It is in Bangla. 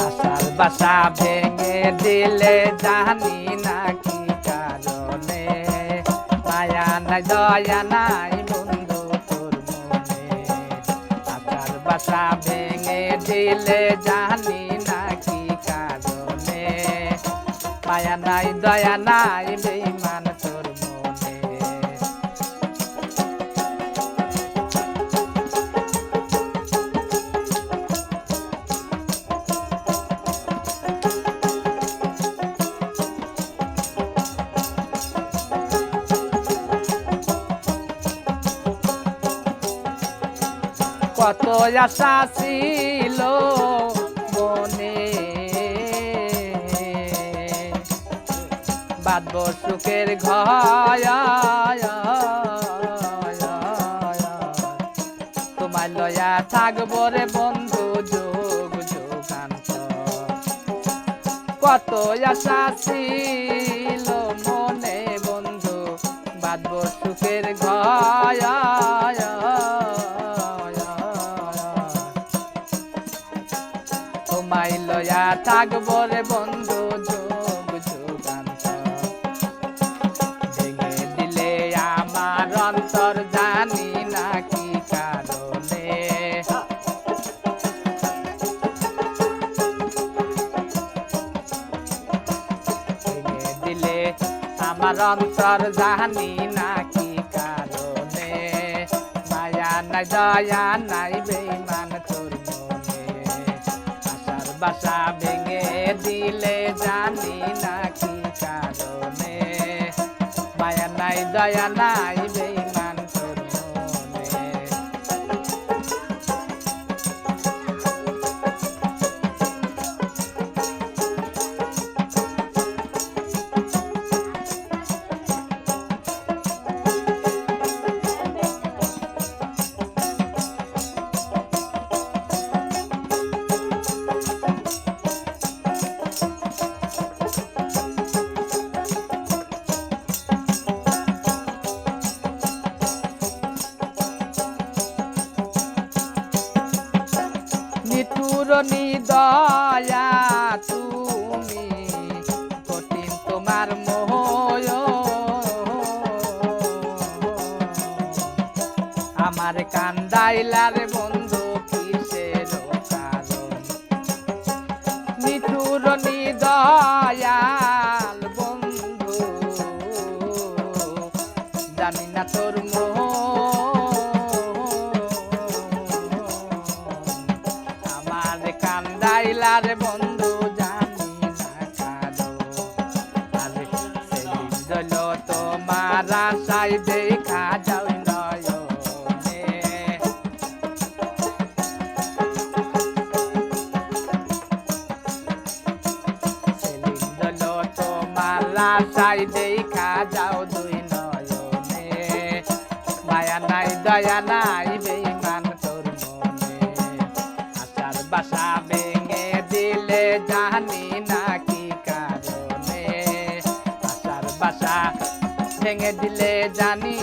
আশার বাসা ভেঙে দিলে জানি না কি কারণে, মায়া নাই দয়া নাই বন্ধু তোর মনে। আশার বাসা ভেঙে দিলে জানি না কি কারণে, মায়া নাই দয়া নাই বেঈমান তোর মনে। কত আশা ছিল মনে, বাঁধব সুখের ঘর, তোমায় লয়া থাকবো রে বন্ধু যুগ যুগান্ত। কত আশা ছিল মনে বন্ধু, বাঁধব সুখের ঘর, তোমায় লয়া থাকবো রে বন্ধু যুগ যুগান্ত। ভেঙে দিলে আমার অন্তর জানি না কি কারণে, ভেঙে দিলে আমার অন্তর জানি না কি কারণে, মায়া নাই দয়া নাই বেঈমান তোর মনে। আশার বাসা ভেঙে দিলে জানি না কি কারণে, মায়া নাই দয়া নাই বেঈমান তোর মনে। নিঠুর নিদয়া তুমি, কঠিন তোমার মোহ, আমার কান্দাইলার বন্ধু কিসের কারণ। নিঠুর নিদয়াল বন্ধু, জানি না তোর মোহ, কান্দাইলার বন্ধু জানি না কারো। আরে সেদিন রইল তোমার আশায় দেখা যাও নয়নে, সেদিন রইল তোমার আশায় দেখা যাও দুই নয়নে, মায়া নাই দয়া নাই বেঈমান তোর মনে। আশার বাসা ভেঙে দিলে জানি না কি কারণে, আশার বাসা ভেঙে দিলে জানি